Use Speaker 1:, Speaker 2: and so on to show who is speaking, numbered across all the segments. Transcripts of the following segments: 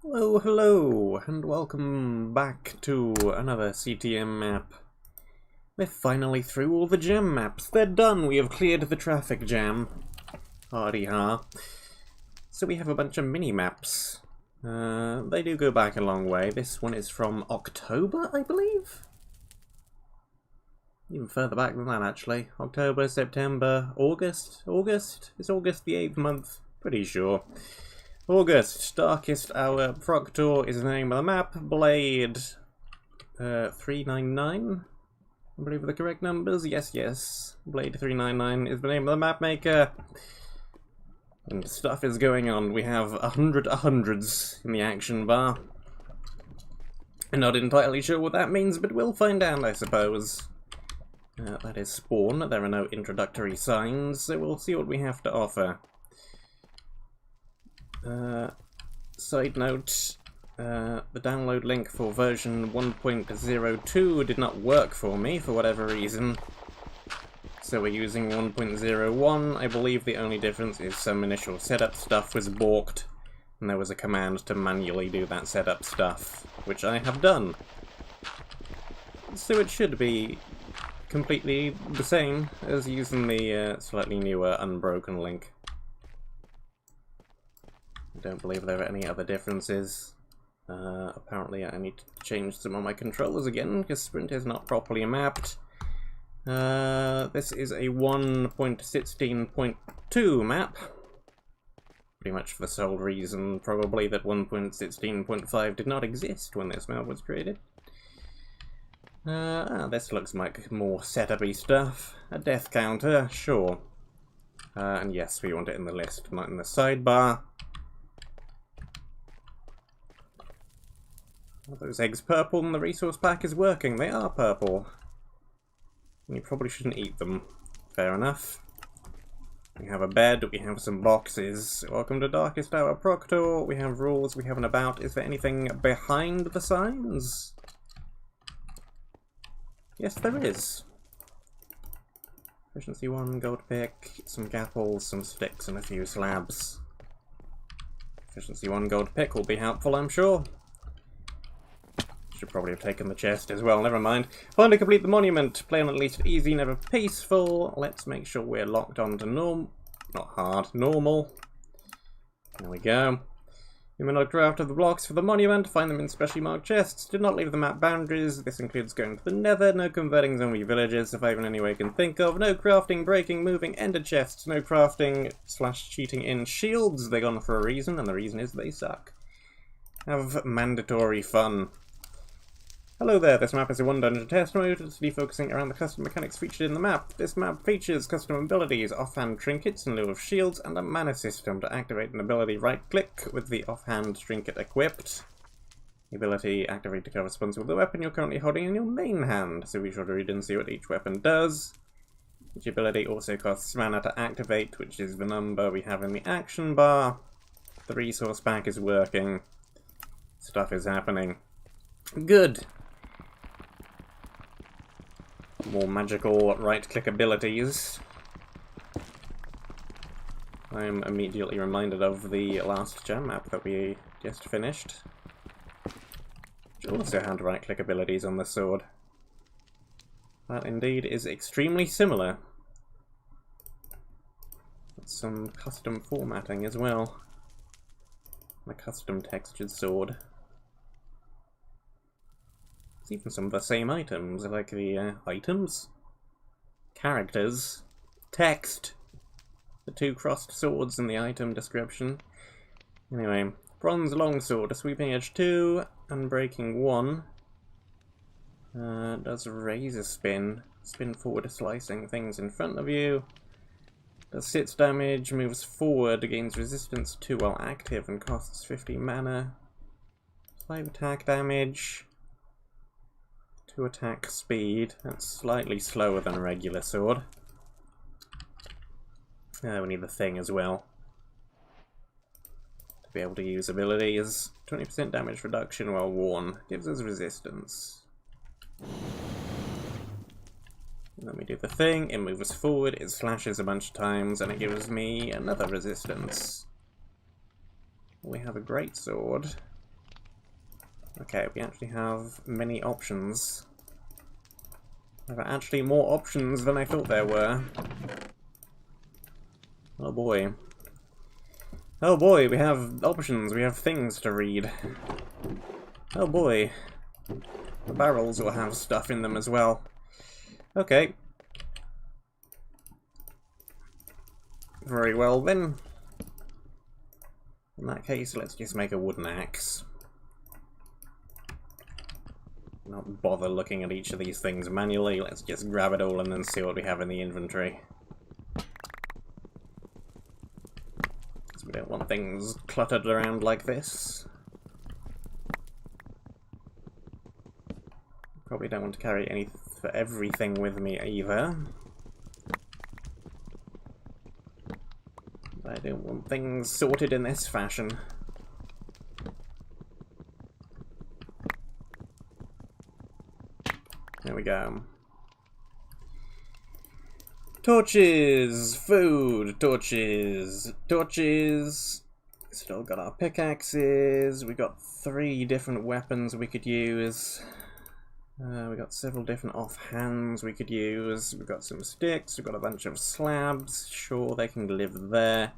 Speaker 1: Hello, hello, and welcome back to another CTM map. We're finally through all the jam maps. They're done. We have cleared the traffic jam. Hardy-ha. So we have a bunch of mini-maps. They do go back a long way. This one is from October, I believe? Even further back than that, actually. October, September, August? August? Is August the 8th month? Pretty sure. August, darkest hour. Proctor is the name of the map. Blade933, I believe are the correct numbers. Yes. Blade399 is the name of the map maker. And stuff is going on. We have 100 hundreds in the action bar. I'm not entirely sure what that means, but we'll find out, I suppose. That is spawn. There are no introductory signs, so we'll see what we have to offer. Side note, the download link for version 1.02 did not work for me for whatever reason. So we're using 1.01. I believe the only difference is some initial setup stuff was balked, and there was a command to manually do that setup stuff, which I have done. So it should be completely the same as using the slightly newer unbroken link. I don't believe there are any other differences. Apparently I need to change some of my controllers again, because Sprint is not properly mapped. This is a 1.16.2 map. Pretty much for the sole reason, probably, that 1.16.5 did not exist when this map was created. This looks like more setup-y stuff. A death counter, sure. And yes, we want it in the list, not in the sidebar. Are those eggs purple and the resource pack is working? They are purple. You probably shouldn't eat them. Fair enough. We have a bed, we have some boxes. Welcome to Darkest Hour Proctor. We have rules, we have an about. Is there anything behind the signs? Yes, there is. Efficiency 1, gold pick, some gapples, some sticks, and a few slabs. Efficiency 1 gold pick will be helpful, I'm sure. Should probably have taken the chest as well, never mind. Finally complete the monument. Play on at least easy, never peaceful. Let's make sure we're locked on to normal. Not hard, normal. There we go. You may not craft the blocks for the monument. Find them in specially marked chests. Do not leave the map boundaries. This includes going to the nether. No converting zombie villages, survive in any way you can think of. No crafting, breaking, moving, ender chests. No crafting / cheating in shields. They're gone for a reason, and the reason is they suck. Have mandatory fun. Hello there, this map is a one dungeon test mode, focusing around the custom mechanics featured in the map. This map features custom abilities, offhand trinkets in lieu of shields, and a mana system. To activate an ability, right-click with the offhand trinket equipped. The ability activate to correspond with the weapon you're currently holding in your main hand, so be sure to read and see what each weapon does. Each ability also costs mana to activate, which is the number we have in the action bar. The resource pack is working. Stuff is happening. Good. More magical right-click abilities. I'm immediately reminded of the last jam map that we just finished, which also had right-click abilities on the sword. That indeed is extremely similar. Some custom formatting as well. A custom textured sword. Even some of the same items, like the items, characters, text, the two crossed swords in the item description. Anyway, bronze longsword, a sweeping edge 2, unbreaking 1. Does razor spin, spin forward slicing things in front of you. Does sits damage, moves forward, gains resistance 2 while active and costs 50 mana. 5 attack damage. 2 attack speed, that's slightly slower than a regular sword. We need the thing as well to be able to use abilities. 20% damage reduction while worn, gives us resistance. And then we do the thing, it moves forward, it slashes a bunch of times, and it gives me another resistance. We have a great sword. Okay, we actually have many options. There are actually more options than I thought there were. Oh boy. Oh boy, we have options, we have things to read. Oh boy. The barrels will have stuff in them as well. Okay. Very well then. In that case, let's just make a wooden axe. Not bother looking at each of these things manually, let's just grab it all and then see what we have in the inventory. Because we don't want things cluttered around like this. Probably don't want to carry everything with me either. I don't want things sorted in this fashion. There we go. Torches! Food! Torches! Torches! Still got our pickaxes. We got 3 different weapons we could use. We got several different offhands we could use. We've got some sticks. We've got a bunch of slabs. Sure, they can live there.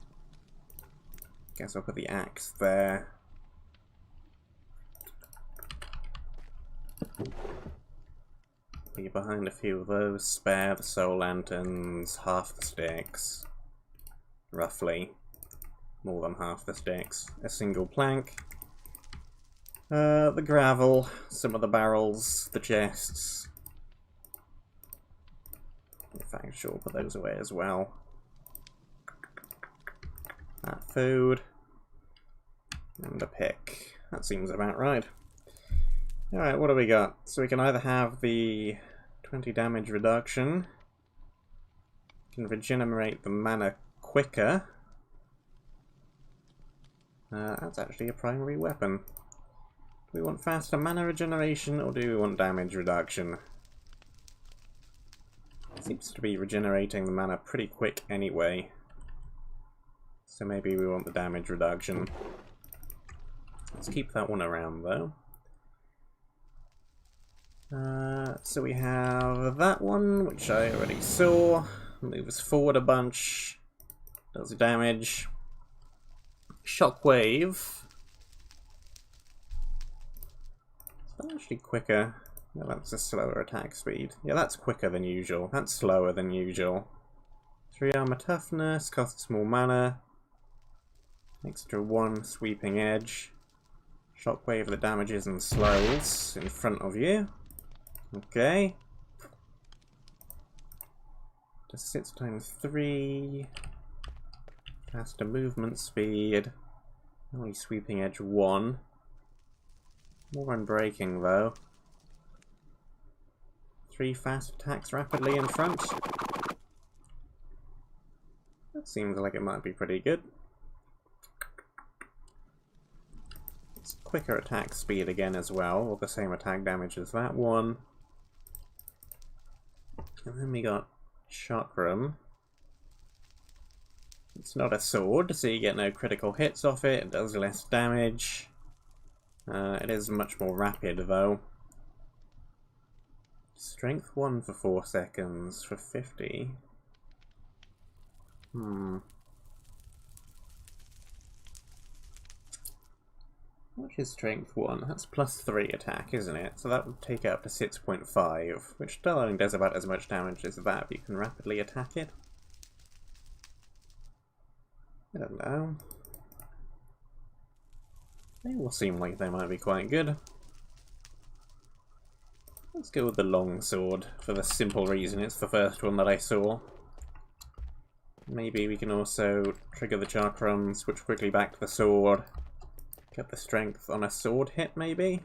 Speaker 1: Guess I'll put the axe there. Leave behind a few of those, spare the soul lanterns, half the sticks, roughly, more than half the sticks, a single plank, the gravel, some of the barrels, the chests. In fact, sure, put those away as well. That food, and a pick. That seems about right. Alright, what do we got? So we can either have the 20 damage reduction, can regenerate the mana quicker. That's actually a primary weapon. Do we want faster mana regeneration or do we want damage reduction? It seems to be regenerating the mana pretty quick anyway. So maybe we want the damage reduction. Let's keep that one around though. So we have that one, which I already saw. Moves forward a bunch. Does damage. Shockwave. Is that actually quicker? No, that's a slower attack speed. Yeah, that's quicker than usual. That's slower than usual. 3 armor toughness, costs more mana. Extra 1 sweeping edge. Shockwave that damages and slows in front of you. Okay. Just 6 times 3. Faster movement speed. Only sweeping edge 1. More unbreaking though. 3 fast attacks rapidly in front. That seems like it might be pretty good. It's quicker attack speed again as well, or the same attack damage as that one. And then we got Chakram. It's not a sword, so you get no critical hits off it. It does less damage. It is much more rapid though. Strength 1 for 4 seconds for 50. What is strength 1? That's plus 3 attack, isn't it? So that would take it up to 6.5, which still only does about as much damage as that, but you can rapidly attack it. I don't know. They all seem like they might be quite good. Let's go with the longsword, for the simple reason it's the first one that I saw. Maybe we can also trigger the chakram, switch quickly back to the sword. Get the strength on a sword hit, maybe?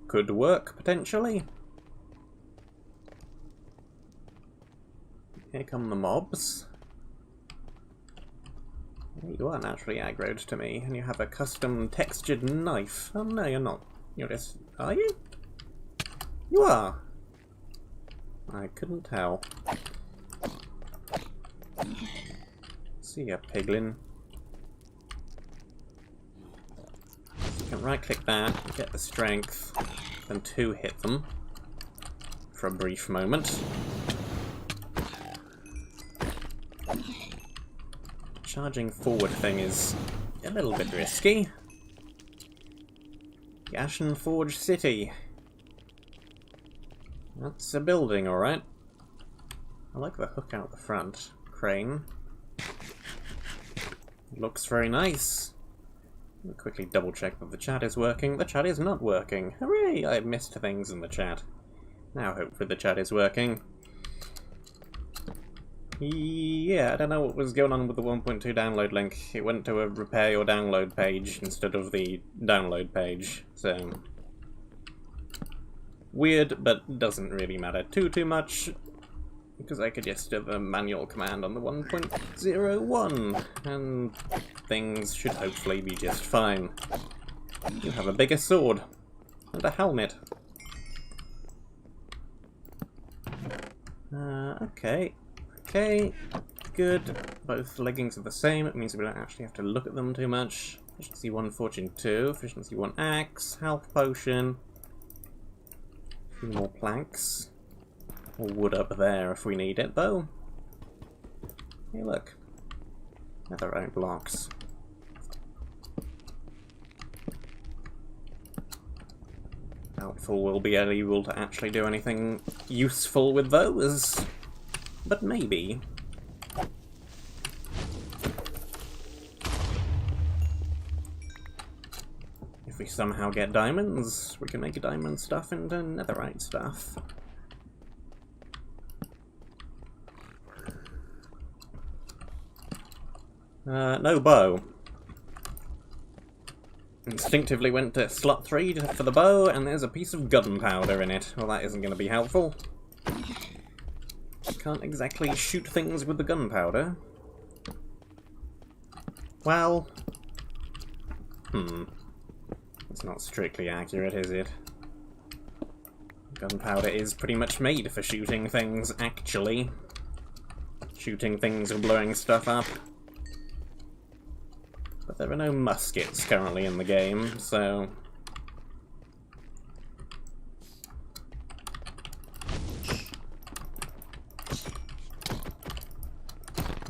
Speaker 1: Could work, potentially. Here come the mobs. You are naturally aggroed to me, and you have a custom textured knife. Oh no, you're not. You're just... Are you? You are! I couldn't tell. See ya, piglin. can right-click that, get the strength, then 2 hit them for a brief moment. Charging forward thing is a little bit risky. The Ashen Forge City. That's a building, alright. I like the hook out the front. Crane. Looks very nice. Let me quickly double check that the chat is working. The chat is not working. Hooray! I missed things in the chat. Now hopefully the chat is working. Yeah, I don't know what was going on with the 1.2 download link. It went to a repair your download page instead of the download page, so... Weird, but doesn't really matter too much, because I could just do the manual command on the 1.01, and things should hopefully be just fine. You have a bigger sword, and a helmet. Okay. Okay, good. Both leggings are the same. It means we don't actually have to look at them too much. Efficiency 1, Fortune 2. Efficiency 1, Axe. Health Potion. A few more planks. Or wood up there if we need it, though. Hey, look. Netherite blocks. Doubtful we'll be able to actually do anything useful with those. But maybe. If we somehow get diamonds, we can make diamond stuff into netherite stuff. No bow. Instinctively went to slot 3 for the bow, and there's a piece of gunpowder in it. Well, that isn't going to be helpful. Can't exactly shoot things with the gunpowder. Well... It's not strictly accurate, is it? Gunpowder is pretty much made for shooting things, actually. Shooting things or blowing stuff up. But there are no muskets currently in the game, so...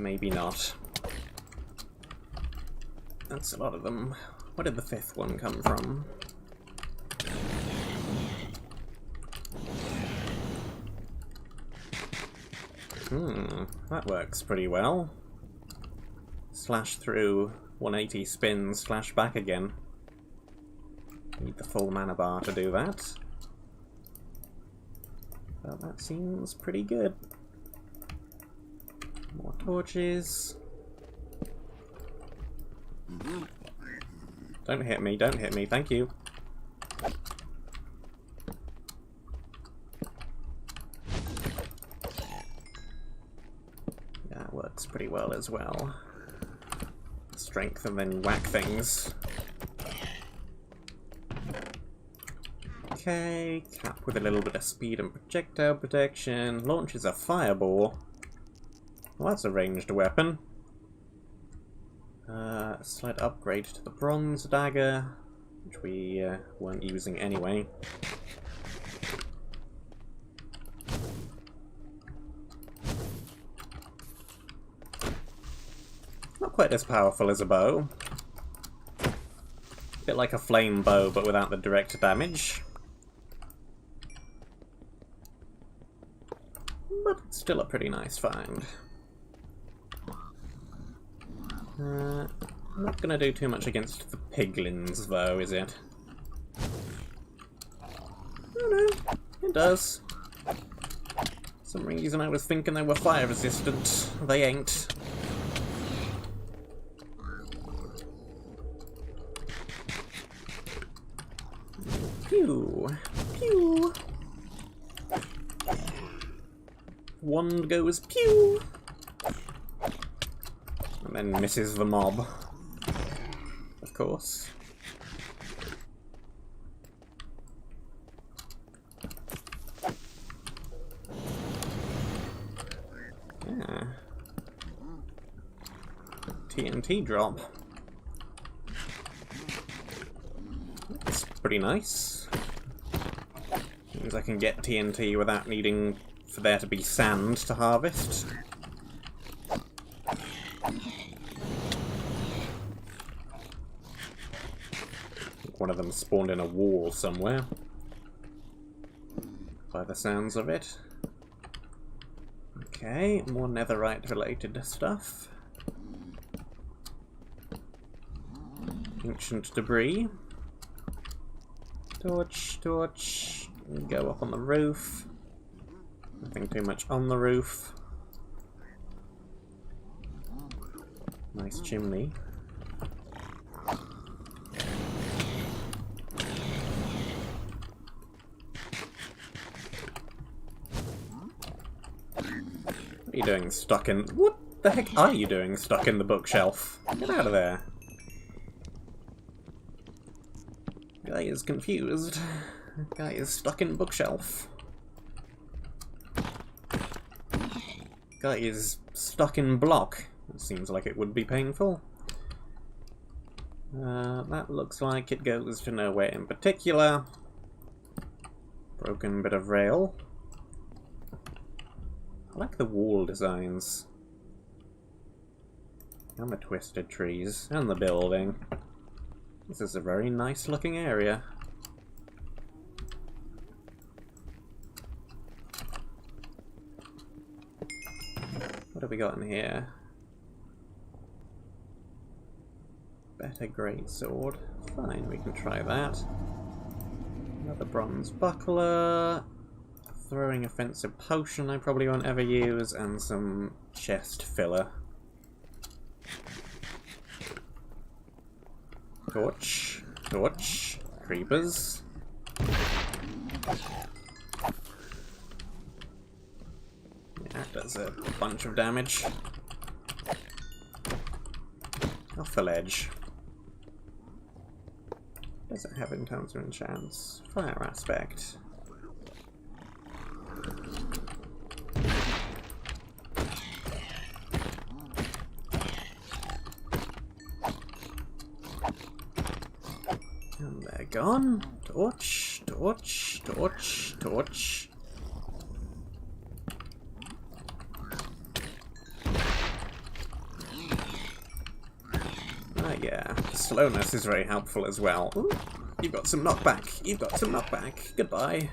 Speaker 1: Maybe not. That's a lot of them. Where did the 5th one come from? That works pretty well. Slash through 180 spins, slash back again. Need the full mana bar to do that. But that seems pretty good. More torches. Don't hit me, thank you. That works pretty well as well. Strength and then whack things. Okay, cap with a little bit of speed and projectile protection. Launches a fireball. Well, that's a ranged weapon. Slight upgrade to the bronze dagger, which we weren't using anyway. Not quite as powerful as a bow. A bit like a flame bow, but without the direct damage. But it's still a pretty nice find. Not gonna do too much against the piglins, though, is it? Oh no, it does. For some reason I was thinking they were fire resistant. They ain't. Pew! Pew! Wand goes pew! And then misses the mob. Of course. Yeah. TNT drop. pretty nice. Means I can get TNT without needing for there to be sand to harvest. One of them spawned in a wall somewhere, by the sounds of it. Okay, more netherite related stuff. Ancient debris. Torch, torch. Go up on the roof. Nothing too much on the roof. Nice chimney. What are you doing stuck in... What the heck are you doing stuck in the bookshelf? Get out of there. Guy is confused. Guy is stuck in bookshelf. Guy is stuck in block. It seems like it would be painful. That looks like it goes to nowhere in particular. Broken bit of rail. I like the wall designs. And the twisted trees. And the building. This is a very nice looking area. What have we got in here? Better greatsword. Fine, we can try that. Another bronze buckler. Throwing offensive potion I probably won't ever use, and some chest filler. Torch. Torch. Creepers. Yeah, does a bunch of damage. Off the ledge. Does it have encounter enchants? Fire aspect. And they're gone. Torch, torch, torch, torch. Yeah, slowness is very helpful as well. Ooh, you've got some knockback. You've got some knockback. Goodbye.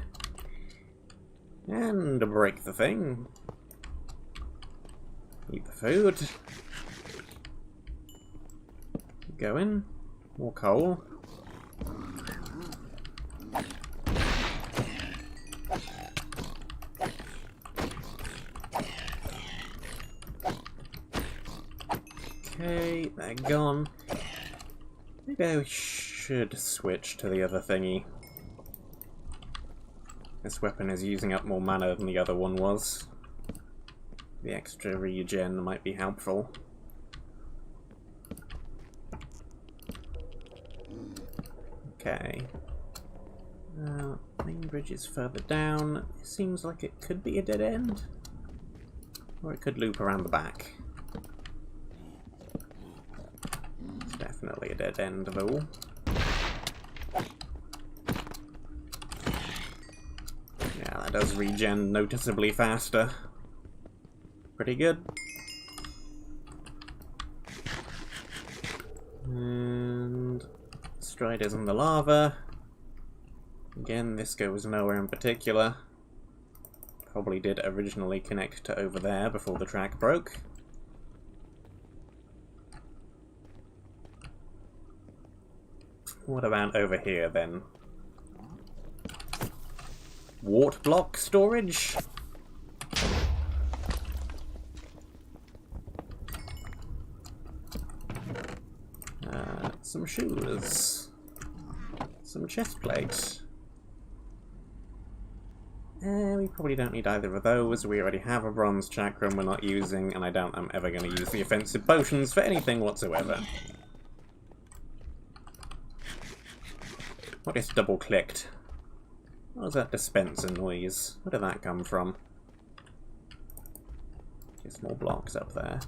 Speaker 1: And break the thing. Eat the food. Go in. More coal. Okay, they're gone. Maybe I should switch to the other thingy. This weapon is using up more mana than the other one was. The extra regen might be helpful. Okay. Main bridge is further down. It seems like it could be a dead end. Or it could loop around the back. It's definitely a dead end though. Yeah, that does regen noticeably faster. Pretty good. And Striders in the lava. Again, this goes nowhere in particular. Probably did originally connect to over there before the track broke. What about over here then? Wart block storage? Some shoes. Some chest plates. We probably don't need either of those. We already have a bronze chakram we're not using, and I doubt I'm ever going to use the offensive potions for anything whatsoever. What is double clicked? What was that dispenser noise? Where did that come from? Just more blocks up there.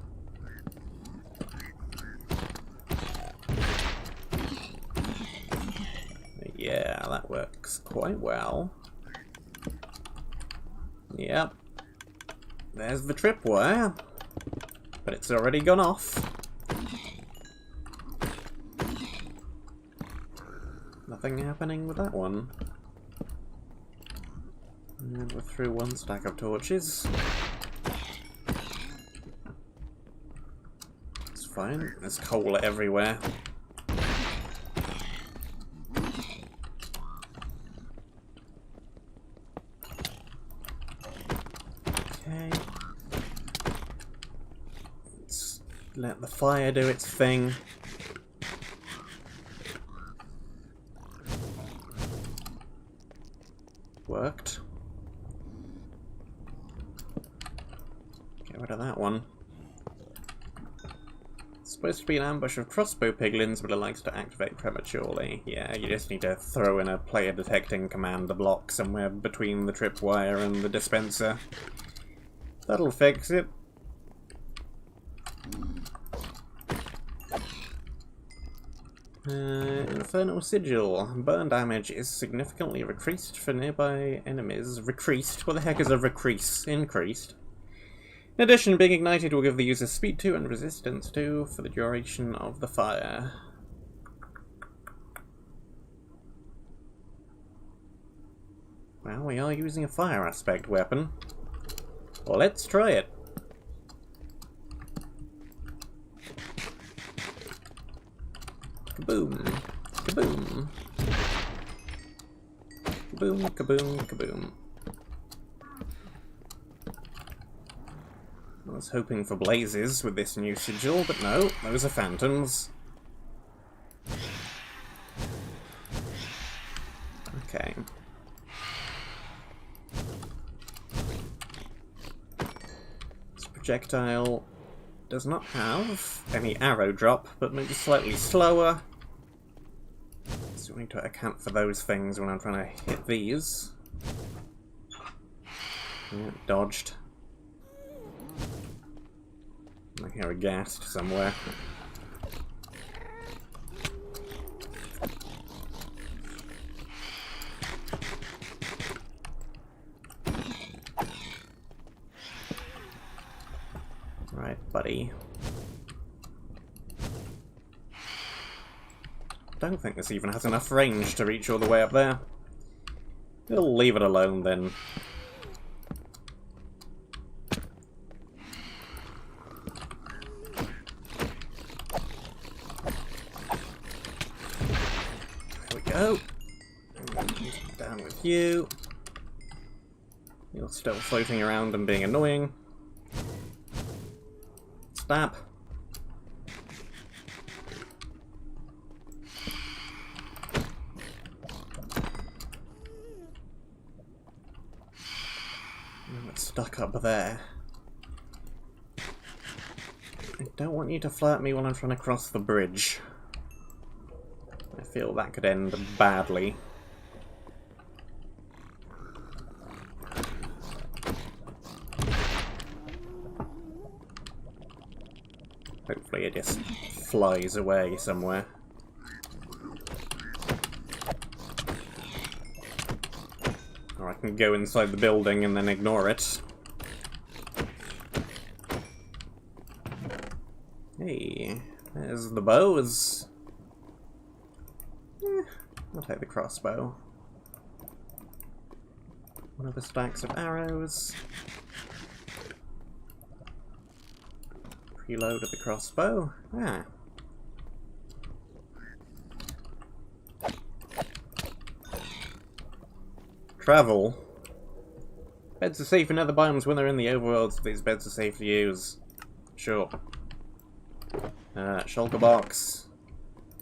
Speaker 1: Yeah, that works quite well. Yep. There's the tripwire. But it's already gone off. Nothing happening with that one. And we're through one stack of torches. It's fine. There's coal everywhere. Okay. Let's let the fire do its thing. Worked. Get rid of that one. It's supposed to be an ambush of crossbow piglins, but it likes to activate prematurely. Yeah, you just need to throw in a player detecting command block somewhere between the tripwire and the dispenser. That'll fix it. Infernal Sigil. Burn damage is significantly increased for nearby enemies. Increased? What the heck is a increase? Increased. In addition, being ignited will give the user speed 2 and resistance 2 for the duration of the fire. Well, we are using a fire aspect weapon. Well, let's try it. Kaboom. Kaboom. Kaboom, kaboom, kaboom. I was hoping for blazes with this new sigil, but no, those are phantoms. Okay. This projectile does not have any arrow drop, but maybe slightly slower. So we need to account for those things when I'm trying to hit these. Yeah, dodged. I hear a ghast somewhere. Right, buddy. Don't think this even has enough range to reach all the way up there. We'll leave it alone then. There we go. Down with you. You're still floating around and being annoying. Stab. It's stuck up there. I don't want you to fly at me while I'm trying to cross the bridge. I feel that could end badly. Hopefully it just flies away somewhere. Or I can go inside the building and then ignore it. Hey, there's the bows. I'll take the crossbow. One of the stacks of arrows. Preload of the crossbow. Ah. Travel. Beds are safe in other biomes when they're in the overworlds. These beds are safe to use. Sure. Shulker box.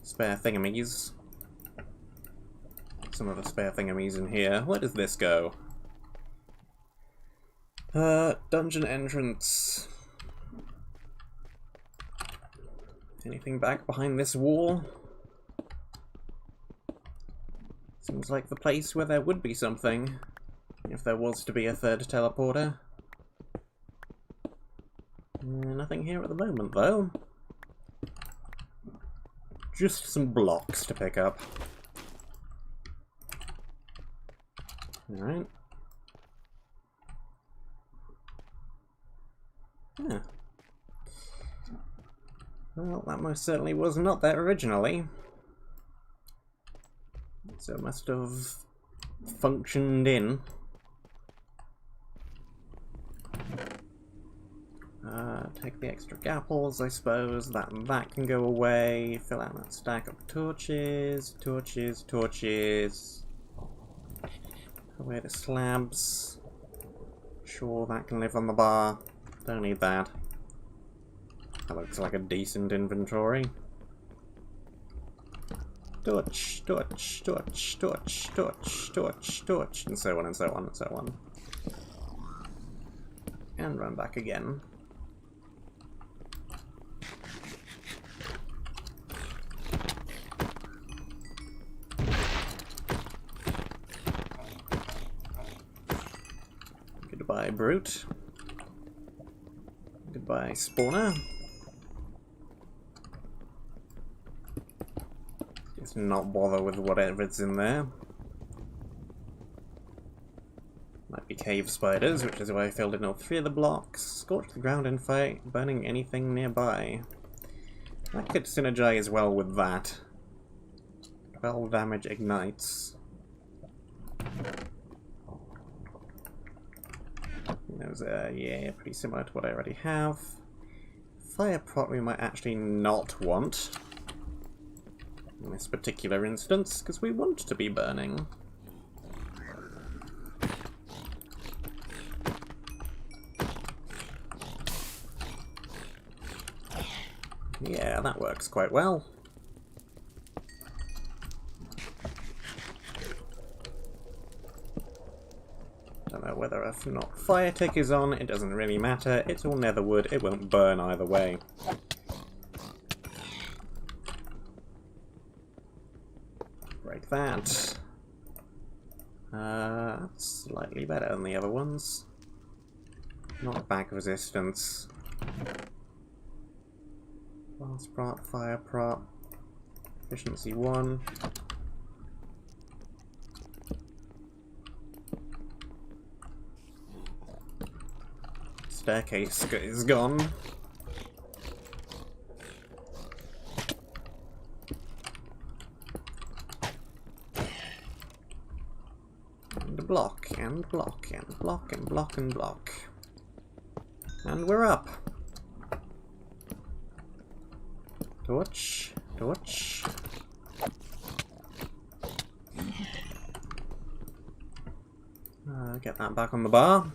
Speaker 1: Spare thingamies. Some of the spare thingamies in here. Where does this go? Dungeon entrance. Anything back behind this wall? Seems like the place where there would be something, if there was to be a third teleporter. Nothing here at the moment, though. Just some blocks to pick up. Alright. Yeah. Well, that most certainly was not there originally. So it must have functioned in. Take the extra apples, I suppose. That can go away. Fill out that stack of torches. Torches. Away the slabs. Sure, that can live on the bar. Don't need that. That looks like a decent inventory. Torch, and so on and so on and so on. And run back again. Goodbye, brute. Goodbye, spawner. Just not bother with whatever's in there. Might be cave spiders, which is why I filled in all 3 of the blocks. Scorch the ground and fight, burning anything nearby. That could synergize well with that. 12 damage ignites. Those are, yeah, pretty similar to what I already have. Fire prot we might actually not want. In this particular instance, because we want to be burning. Yeah, that works quite well. Don't know whether or not fire tick is on, it doesn't really matter. It's all netherwood, it won't burn either way. Break that. That's slightly better than the other ones. Not back resistance. Blast prot, fire prot, efficiency 1. Staircase is gone. And block, and block, and block, and block, and block. And we're up. Torch, torch. Get that back on the bar.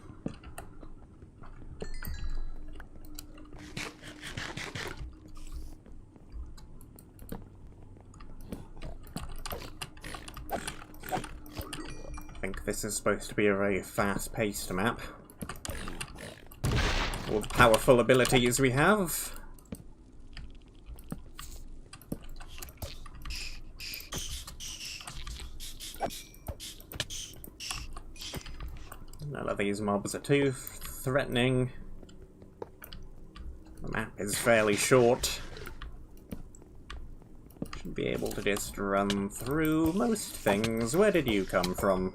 Speaker 1: I think this is supposed to be a very fast-paced map. All the powerful abilities we have. None of these mobs are too threatening. The map is fairly short. Should be able to just run through most things. Where did you come from?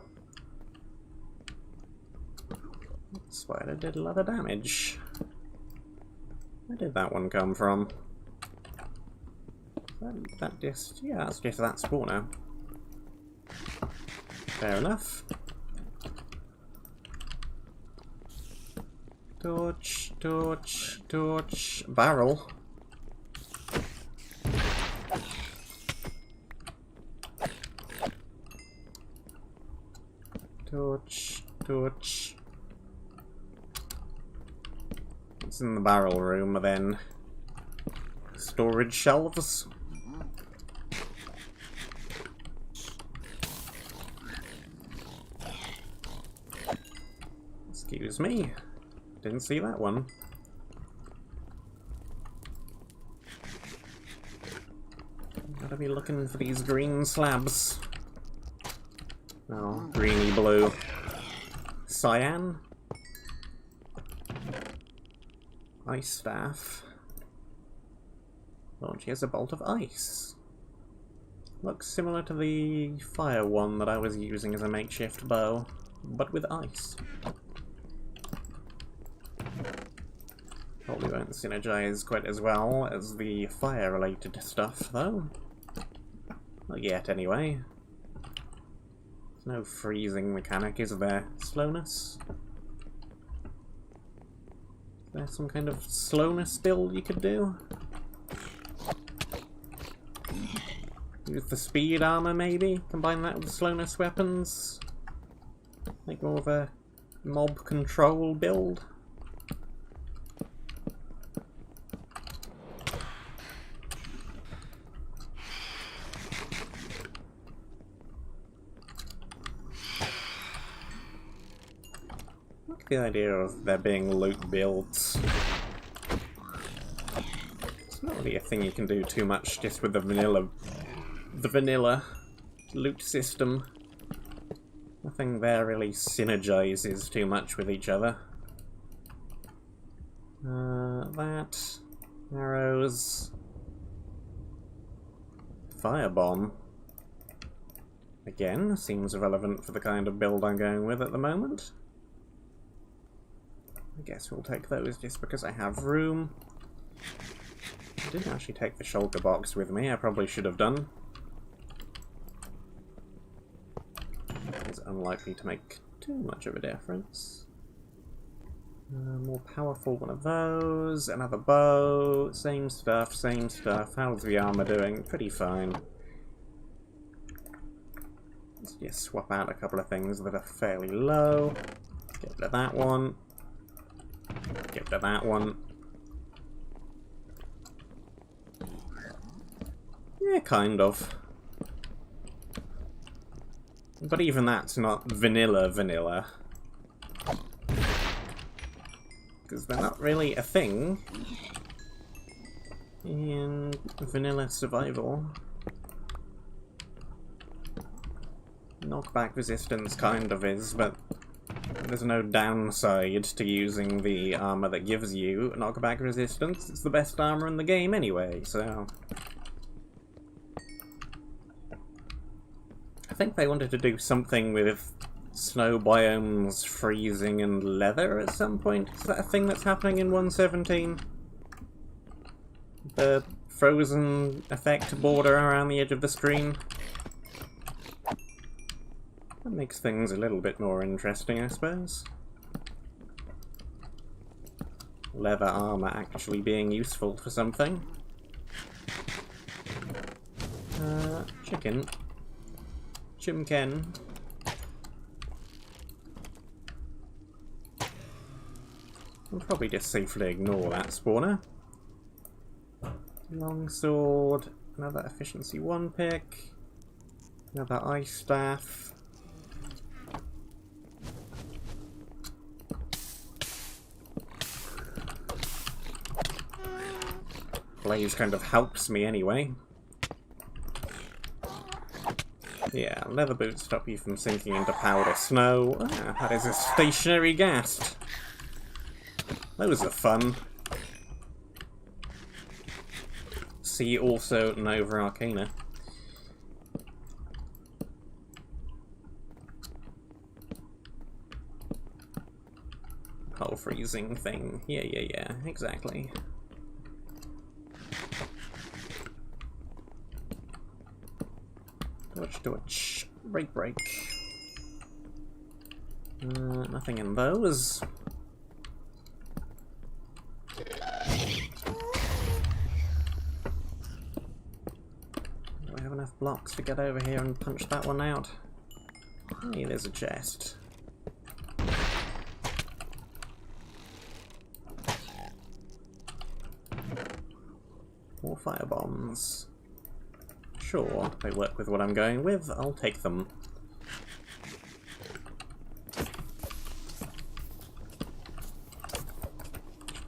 Speaker 1: Spider did a lot of damage. Where did that one come from? That just... yeah, that's just that spawner. Fair enough. Torch, torch, torch. Barrel. Torch, torch. It's in the barrel room, then. Storage shelves. Excuse me. Didn't see that one. Gotta be looking for these green slabs. Oh, greeny blue. Cyan. Ice staff. Launches a bolt of ice. Looks similar to the fire one that I was using as a makeshift bow. but with ice. Probably won't synergize quite as well as the fire-related stuff, though. Not yet, anyway. There's no freezing mechanic, is there? Slowness? Is there some kind of slowness build you could do? Use the speed armor, maybe? Combine that with slowness weapons? Make more of a mob control build? I like the idea of there being loot builds. It's not really a thing you can do too much just with the vanilla loot system. Nothing there really synergizes too much with each other. That. Arrows. Firebomb. Again, seems relevant for the kind of build I'm going with at the moment. I guess we'll take those just because I have room. I didn't actually take the shulker box with me, I probably should have done. It's unlikely to make too much of a difference. More powerful one of those, another bow, same stuff, same stuff. How's the armor doing? Pretty fine. Let's just swap out a couple of things that are fairly low. Get rid of that one. Get rid of that one. Yeah, kind of. But even that's not vanilla. Because they're not really a thing in vanilla survival. Knockback resistance kind of is, but there's no downside to using the armor that gives you knockback resistance. It's the best armor in the game anyway, so... I think they wanted to do something with snow biomes freezing and leather at some point. Is that a thing that's happening in 1.17? The frozen effect border around the edge of the screen? That makes things a little bit more interesting, I suppose. Leather armor actually being useful for something. Chicken. Chimken. I'll probably just safely ignore that spawner. Longsword, another efficiency 1 pick, another ice staff. Blaze kind of helps me anyway. Yeah, leather boots stop you from sinking into powder snow. Ah, that is a stationary ghast. Those are fun. See also Nova Arcana. Whole freezing thing. Yeah, exactly. Dodge. Break. Nothing in those. Do I have enough blocks to get over here and punch that one out? Hey, there's a chest. More firebombs. Sure, they work with what I'm going with, I'll take them.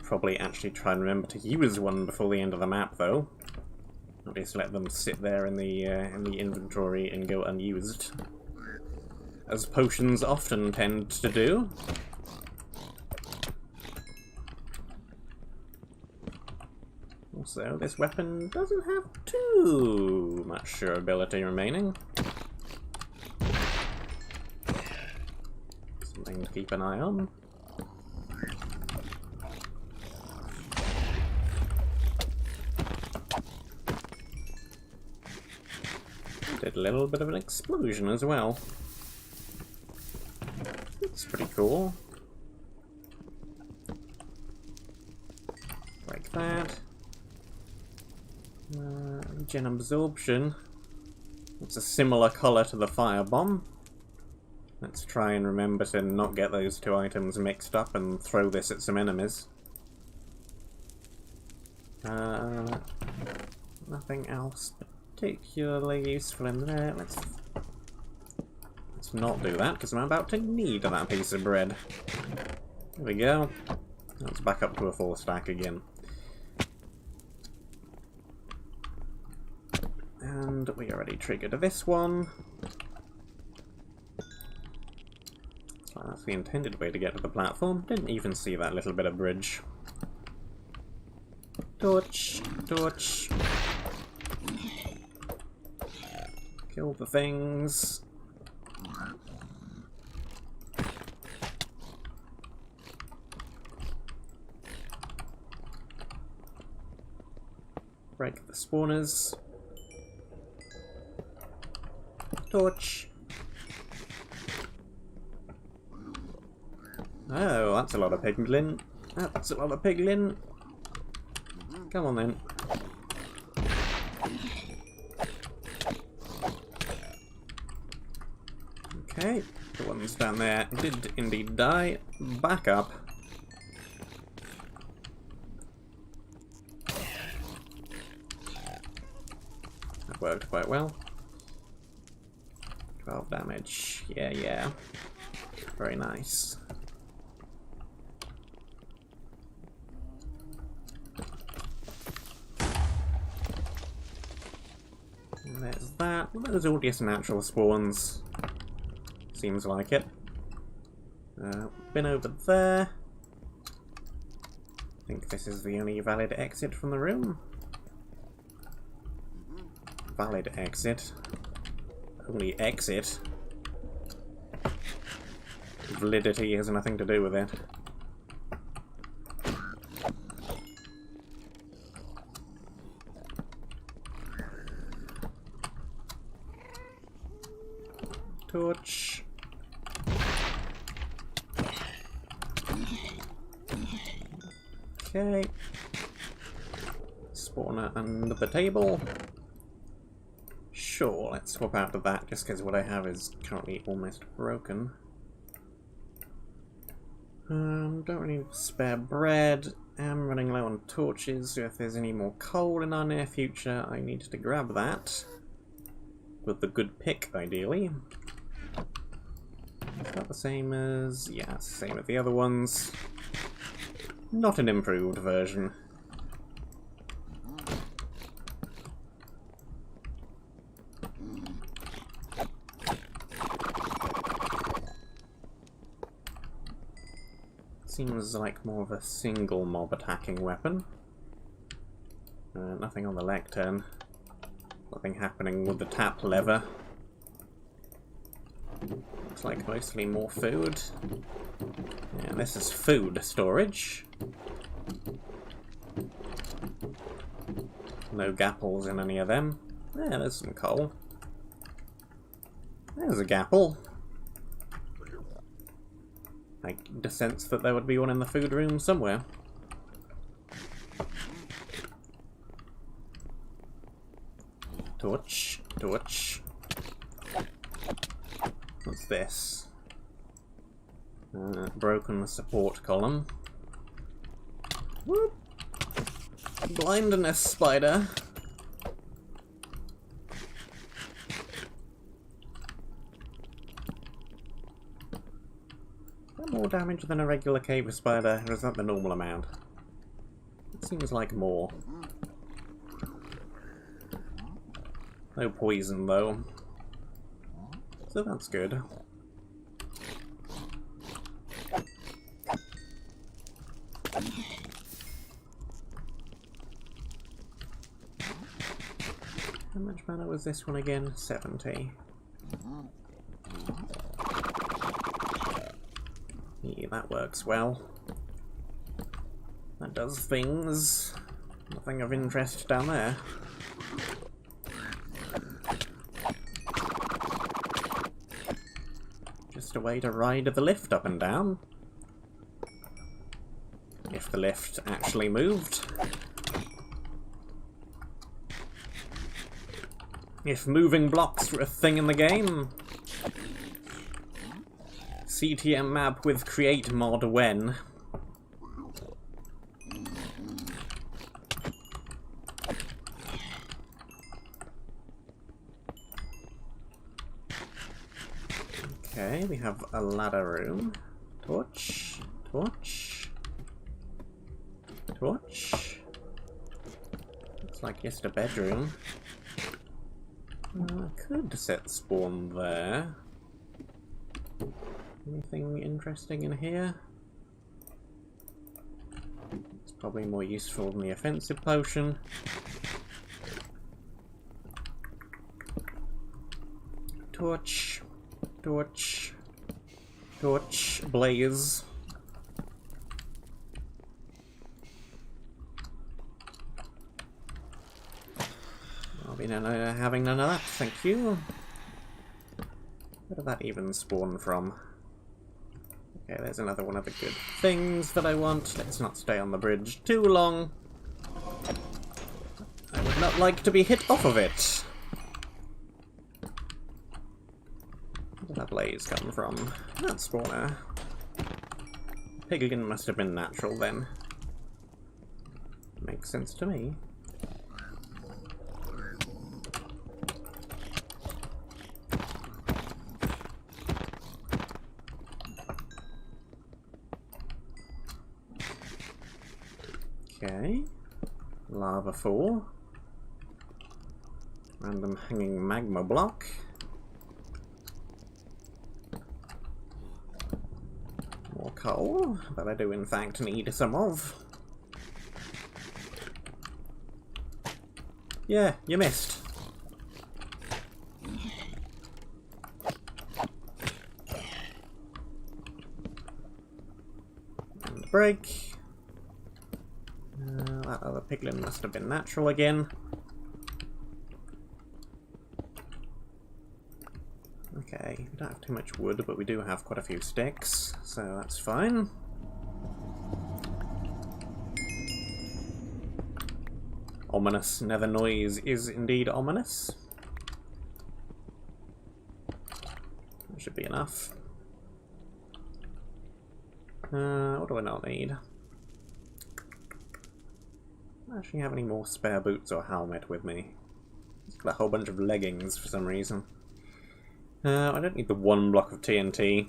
Speaker 1: Probably actually try and remember to use one before the end of the map, though. Not just let them sit there in the inventory and go unused, as potions often tend to do. Also, this weapon doesn't have too much durability remaining. keep an eye on. Did a little bit of an explosion as well. It's pretty cool. Like that. Regen absorption. It's a similar colour to the firebomb. Let's try and remember to not get those two items mixed up and throw this at some enemies. Nothing else particularly useful in there. Let's not do that, because I'm about to need that piece of bread. There we go. Let's back up to a 4 stack again. And we already triggered this one. So that's the intended way to get to the platform. Didn't even see that little bit of bridge. Torch, torch. Kill the things. Break the spawners. Torch. Oh, that's a lot of piglin. That's a lot of piglin. Come on then. Okay, the ones down there did indeed die. Back up. That worked quite well. 12 damage. Yeah, yeah. Very nice. And there's that. Those are all just natural spawns. Seems like it. Been over there. I think this is the only valid exit from the room. Valid exit. Only exit. Validity has nothing to do with it. Torch. Okay. Spawner under the table. Sure, let's swap out of that just because what I have is currently almost broken. Don't really need spare bread. I'm running low on torches, so if there's any more coal in our near future, I need to grab that. With the good pick, ideally. Is that the same as... yeah, it's the same as the other ones. Not an improved version. Seems like more of a single mob attacking weapon. Nothing on the lectern. Nothing happening with the tap lever. Looks like mostly more food. Yeah, this is food storage. No gapples in any of them. Yeah, there's some coal. There's a gapple. I get a sense that there would be one in the food room somewhere. Torch, torch. What's this? Broken support column. Whoop! Blindness spider. More damage than a regular cave spider, or is that the normal amount? It seems like more. No poison though. So that's good. How much mana was this one again? 70. Okay, that works well. That does things. Nothing of interest down there. Just a way to ride the lift up and down. If the lift actually moved. If moving blocks were a thing in the game. CTM map with create mod when. Okay, we have a ladder room. Torch. Torch. Torch. Looks like just a bedroom. I could set spawn there. Anything interesting in here? It's probably more useful than the offensive potion. Torch. Torch. Torch. Blaze. I'll be having none of that, thank you. Where did that even spawn from? Okay, there's another one of the good things that I want. Let's not stay on the bridge too long. I would not like to be hit off of it. Where did that blaze come from? That spawner. Piglin must have been natural then. Makes sense to me. Okay, lava 4, random hanging magma block, more coal that I do in fact need some of. Yeah, you missed. And break. That other piglin must have been natural again. Okay, we don't have too much wood, but we do have quite a few sticks, so that's fine. Ominous nether noise is indeed ominous. That should be enough. What do I not need? I don't actually have any more spare boots or helmet with me. I've got a whole bunch of leggings for some reason. I don't need the one block of TNT.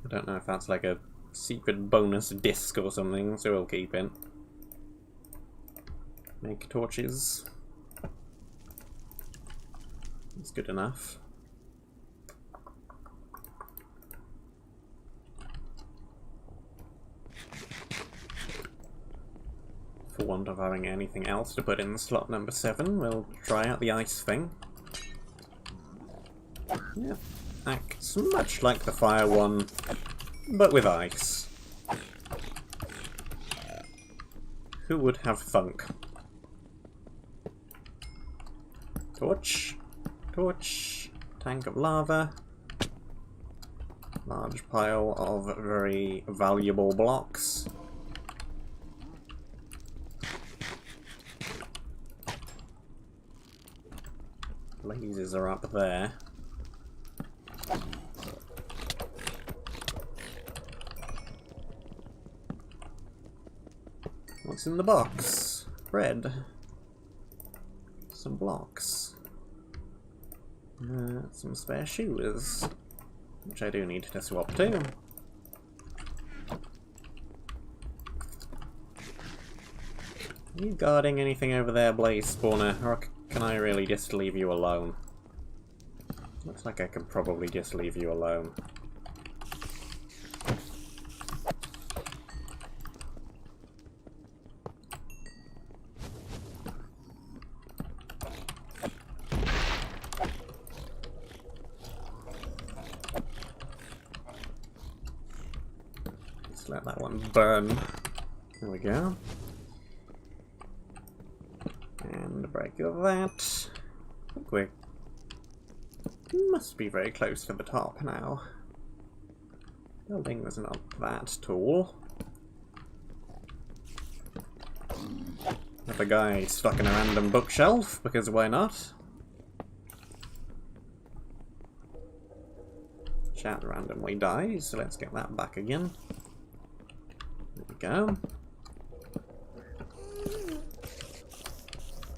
Speaker 1: I don't know if that's like a secret bonus disc or something, so we'll keep it. Make torches. That's good enough. For want of having anything else to put in slot number 7, we'll try out the ice thing. Yeah, acts much like the fire one, but with ice. Who would have thunk? Torch. Torch. Tank of lava. Large pile of very valuable blocks. Blazes are up there. What's in the box? Bread. Some blocks. Some spare shoes. Which I do need to swap to. Are you guarding anything over there, Blaze Spawner? Or can I really just leave you alone? Looks like I can probably just leave you alone. Let's let that one burn. There we go. And a break of that. I think we must be very close to the top now. Building was not that tall. Another guy stuck in a random bookshelf, because why not? Chat randomly dies, so let's get that back again. There we go.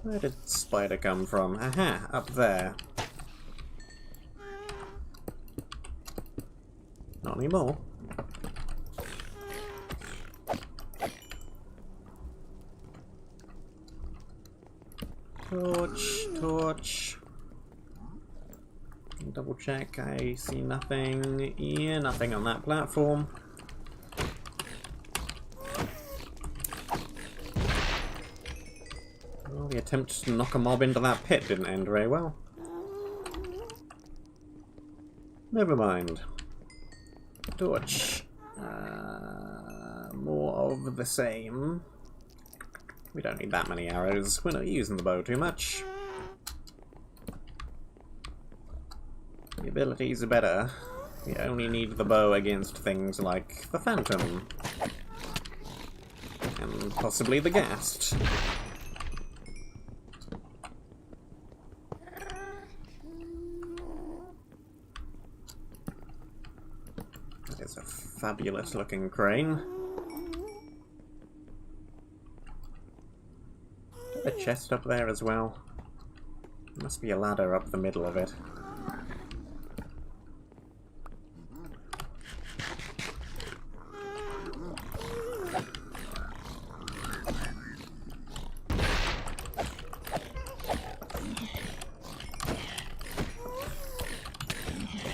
Speaker 1: Where did spider come from? Aha, up there. Not anymore. Torch, torch. Double check, I see nothing. Yeah, nothing on that platform. Well, the attempt to knock a mob into that pit didn't end very well. Never mind. Torch. More of the same. We don't need that many arrows. We're not using the bow too much. The abilities are better. We only need the bow against things like the Phantom. And possibly the Ghast. That is a fabulous looking crane. A chest up there as well. There must be a ladder up the middle of it.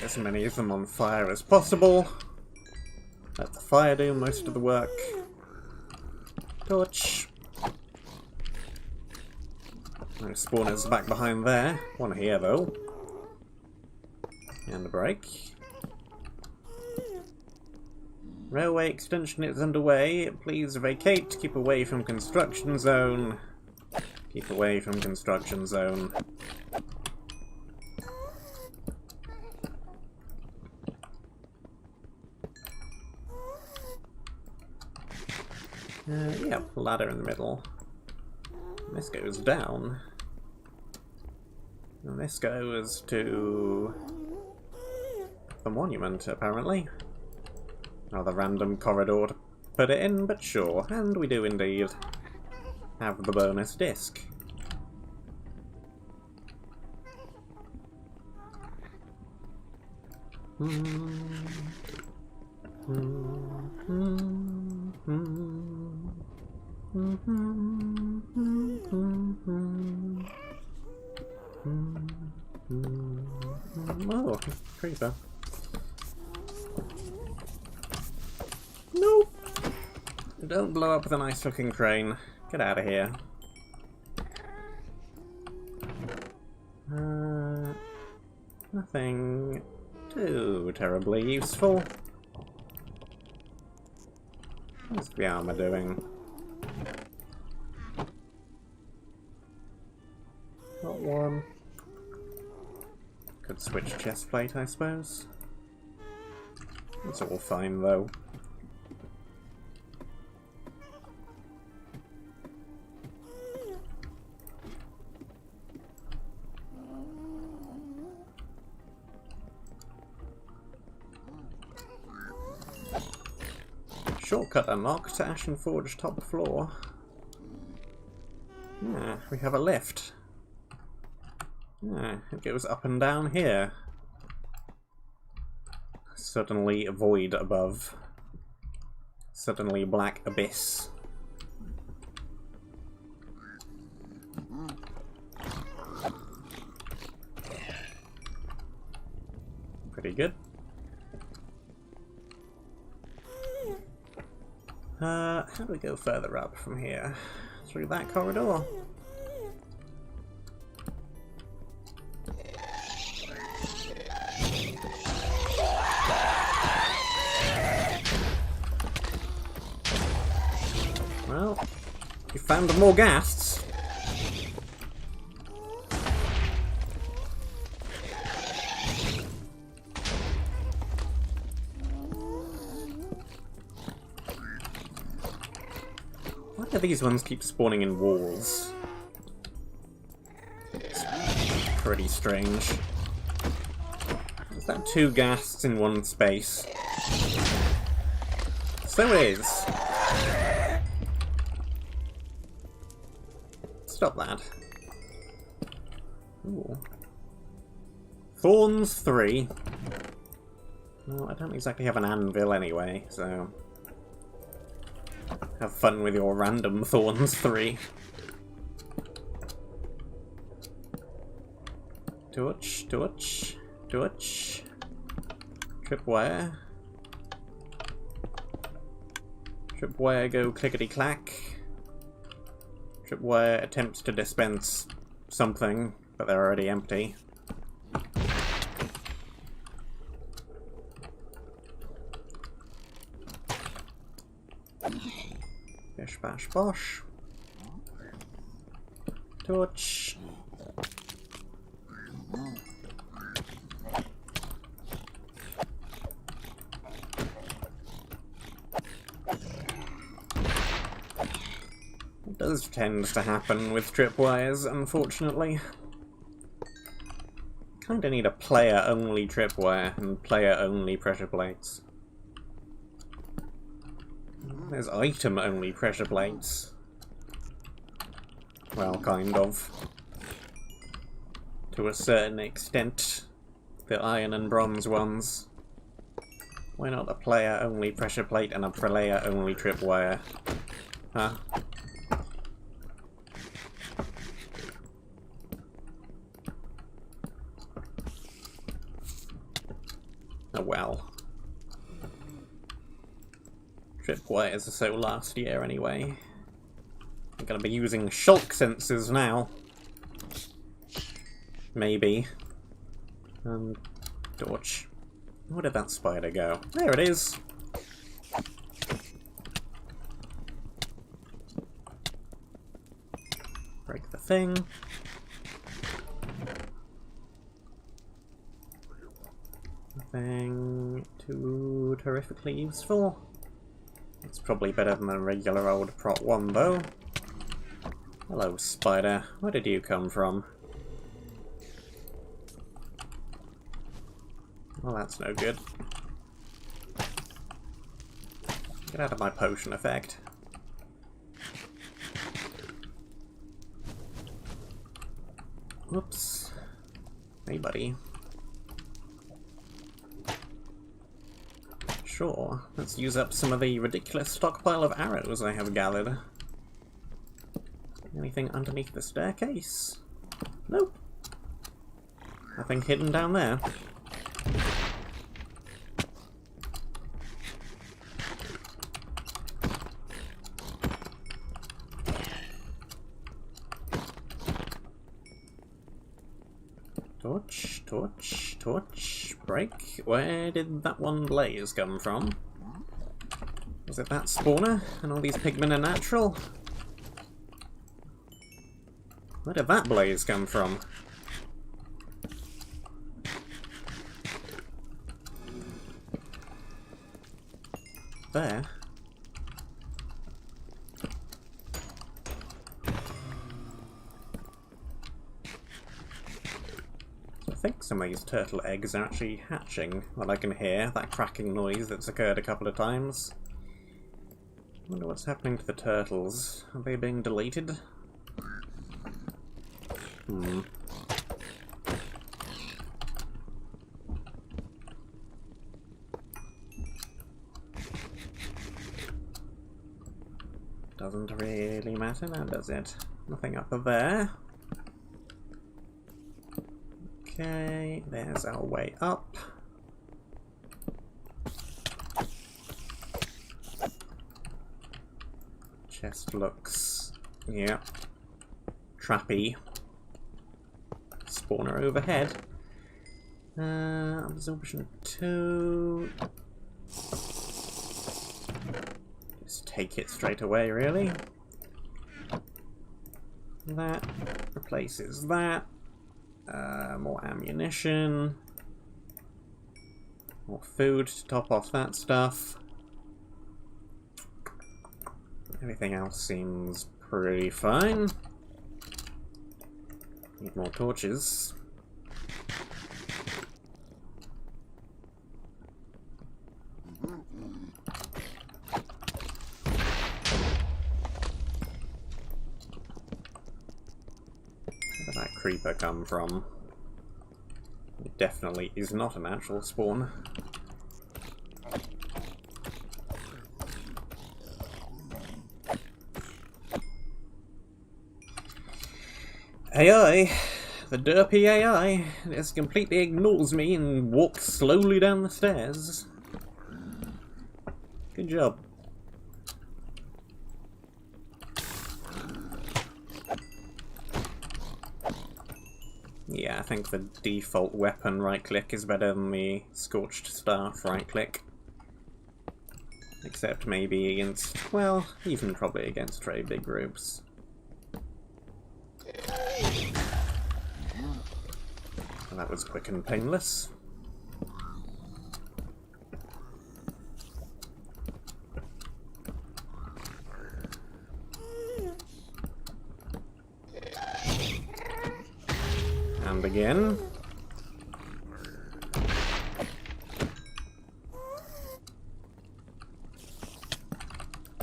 Speaker 1: As many of them on fire as possible. Let the fire do most of the work. Torch. No spawners back behind there. One here though. And a break. Railway extension is underway. Please vacate. Keep away from construction zone. Keep away from construction zone. Yep, ladder in the middle. And this goes down. And this goes to the monument, apparently. Another random corridor to put it in, but sure. And we do indeed have the bonus disc. Oh, creeper. Nope! Don't blow up the nice looking crane. Get out of here. Nothing too terribly useful. What's the armor doing? Not one. Could switch chest plate, I suppose. It's all fine though. Shortcut unlocked to Ashen Forge top floor. Yeah, we have a lift. Yeah, it goes up and down here. Suddenly void above. Suddenly black abyss. Pretty good. How do we go further up from here? Through that corridor? Well, you found more ghasts. Why do these ones keep spawning in walls? It's pretty strange. Is that 2 ghasts in one space? So it is. Stop that. Ooh. Thorns 3. Well, I don't exactly have an anvil anyway, so... have fun with your random Thorns 3. Torch, torch, torch. Tripwire. Tripwire go clickety-clack. Tripwire attempts to dispense something, but they're already empty. Bish bash bosh. Torch. It does tend to happen with tripwires, unfortunately. Kinda need a player-only tripwire and player-only pressure plates. There's item-only pressure plates. Well, kind of. To a certain extent. The iron and bronze ones. Why not a player-only pressure plate and a player-only tripwire? Huh? Oh well. Tripwires are so last year anyway. I'm gonna be using shulk sensors now. Maybe. Torch. Where did that spider go? There it is! Break the thing. Nothing too terrifically useful. It's probably better than a regular old Prot 1 though. Hello, spider. Where did you come from? Well, that's no good. Get out of my potion effect. Whoops. Hey, buddy. Sure, let's use up some of the ridiculous stockpile of arrows I have gathered. Anything underneath the staircase? Nope. Nothing hidden down there. Torch, torch, torch, break. Where did that one blaze come from? Was it that spawner? And all these pigmen are natural? Where did that blaze come from? There. I think some of these turtle eggs are actually hatching. Well, I can hear that cracking noise that's occurred a couple of times. I wonder what's happening to the turtles. Are they being deleted? Doesn't really matter now, does it? Nothing up there. Okay, there's our way up. Chest looks, yeah, trappy. Spawner overhead. Absorption 2. Just take it straight away, really. That replaces that. More ammunition. More food to top off that stuff. Everything else seems pretty fine. Need more torches. Where did that creeper come from? It definitely is not a natural spawn. AI, the derpy AI, just completely ignores me and walks slowly down the stairs. Good job. Yeah, I think the default weapon right-click is better than the Scorched Staff right-click. Except maybe against, well, even probably against very big groups. And that was quick and painless. And again.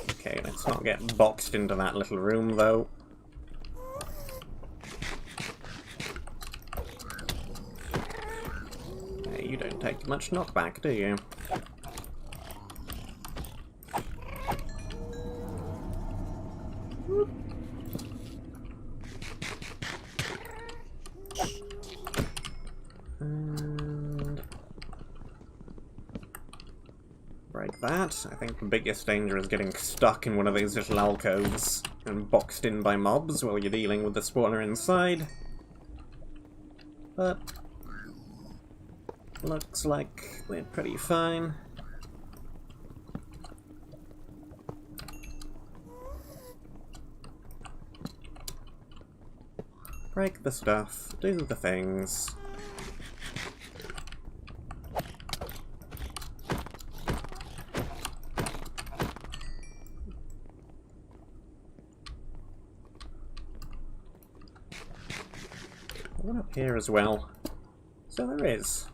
Speaker 1: Okay, let's not get boxed into that little room, though. Hey, you don't take much knockback, do you? And break that. I think the biggest danger is getting stuck in one of these little alcoves and boxed in by mobs while you're dealing with the spawner inside. But looks like we're pretty fine. Break the stuff, do the things. One up here as well. So there is.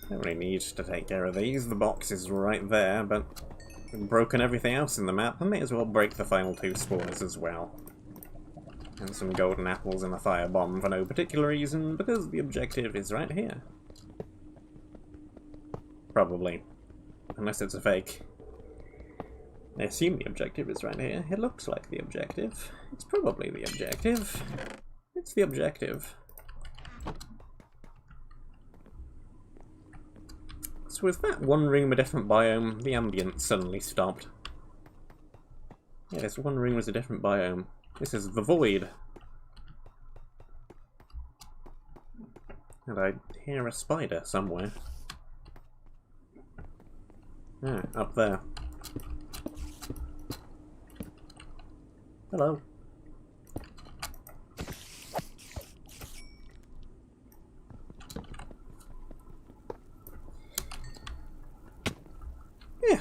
Speaker 1: Don't really need to take care of these. The box is right there, but we've broken everything else in the map. I may as well break the final two spawners as well. And some golden apples and a fire bomb for no particular reason, because the objective is right here. Probably. Unless it's a fake. I assume the objective is right here. It looks like the objective. It's probably the objective. It's the objective. So with that one room a different biome, the ambience suddenly stopped. Yeah, this one room was a different biome. This is the void. And I hear a spider somewhere. Ah, up there. Hello. Yeah.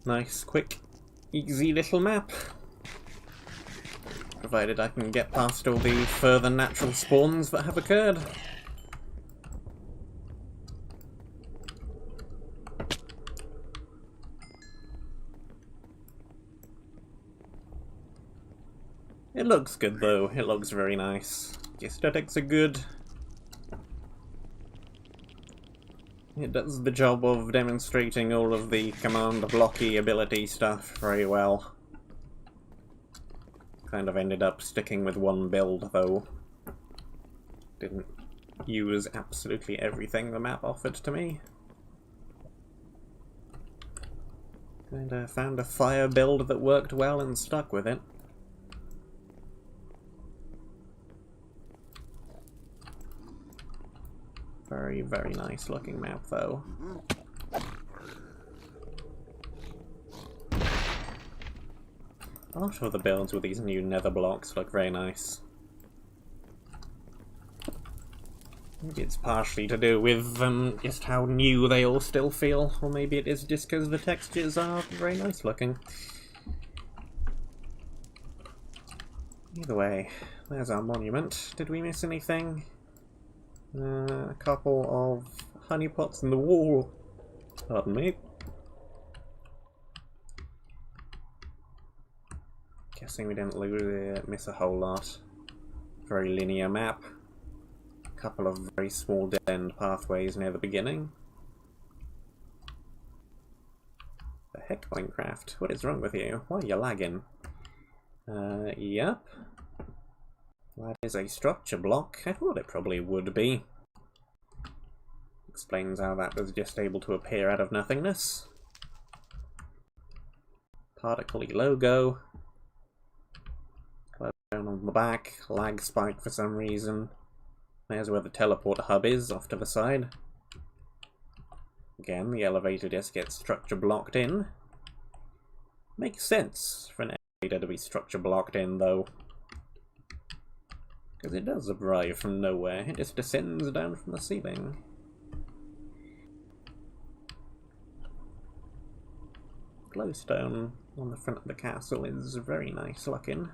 Speaker 1: Nice, quick, easy little map. Provided I can get past all the further natural spawns that have occurred. It looks good though, it looks very nice. The aesthetics are good. It does the job of demonstrating all of the command blocky ability stuff very well. Kind of ended up sticking with one build though. Didn't use absolutely everything the map offered to me. Kinda found a fire build that worked well and stuck with it. Very, very nice looking map, though. A lot of the builds with these new nether blocks look very nice. Maybe it's partially to do with just how new they all still feel, or maybe it is just because the textures are very nice looking. Either way, there's our monument. Did we miss anything? A couple of honeypots in the wall. Pardon me. Guessing we didn't miss a whole lot. Very linear map. Couple of very small dead-end pathways near the beginning. The heck, Minecraft? What is wrong with you? Why are you lagging? Yep. That is a structure block. I thought it probably would be. Explains how that was just able to appear out of nothingness. Particle-y logo. Close down on the back. Lag spike for some reason. There's where the teleport hub is, off to the side. Again, the elevator just gets structure blocked in. Makes sense for an elevator to be structure blocked in, though. Because it does arrive from nowhere, it just descends down from the ceiling. Glowstone on the front of the castle is very nice looking.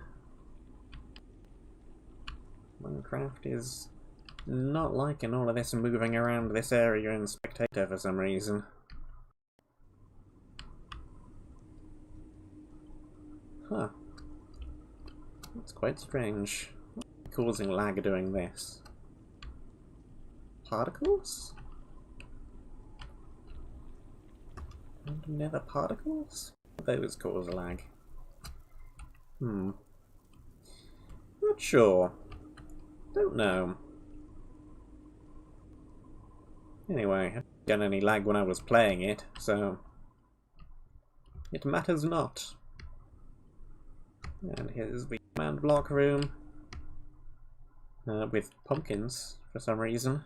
Speaker 1: Minecraft is not liking all of this moving around this area in Spectator for some reason. Huh. That's quite strange. What's causing lag doing this? Particles? And nether particles? Those cause lag. Not sure. Don't know. Anyway, I didn't get any lag when I was playing it, so it matters not. And here's the command block room with pumpkins for some reason.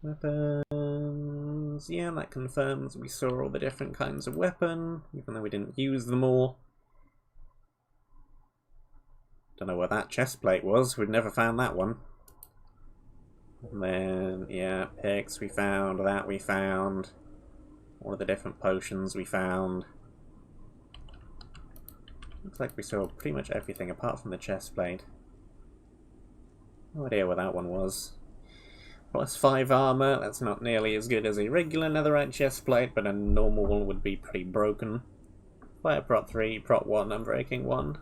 Speaker 1: Weapons. Yeah, that confirms we saw all the different kinds of weapon, even though we didn't use them all. Don't know where that chest plate was. We've never found that one. And then, yeah, picks we found, that we found. All of the different potions we found. Looks like we saw pretty much everything apart from the chest plate. No idea what that one was. Plus 5 armor, that's not nearly as good as a regular netherite chest plate, but a normal one would be pretty broken. Fire prot 3, prot 1, unbreaking 1.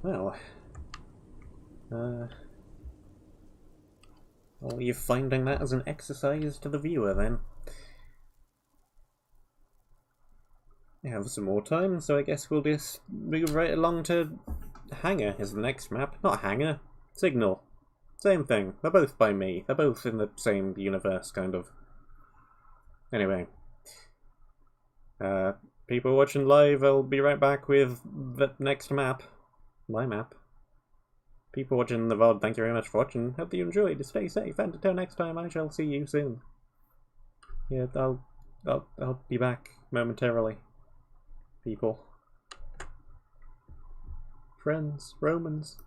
Speaker 1: Well, I'll leave finding that as an exercise to the viewer then. We have some more time, so I guess we'll just move right along to Hangar is the next map. Not Hangar, Signal. Same thing. They're both by me. They're both in the same universe, kind of. Anyway. People watching live, I'll be right back with the next map. My map. People watching the VOD, thank you very much for watching. Hope that you enjoyed. Stay safe, and until next time, I shall see you soon. Yeah, I'll be back momentarily. People. Friends, Romans.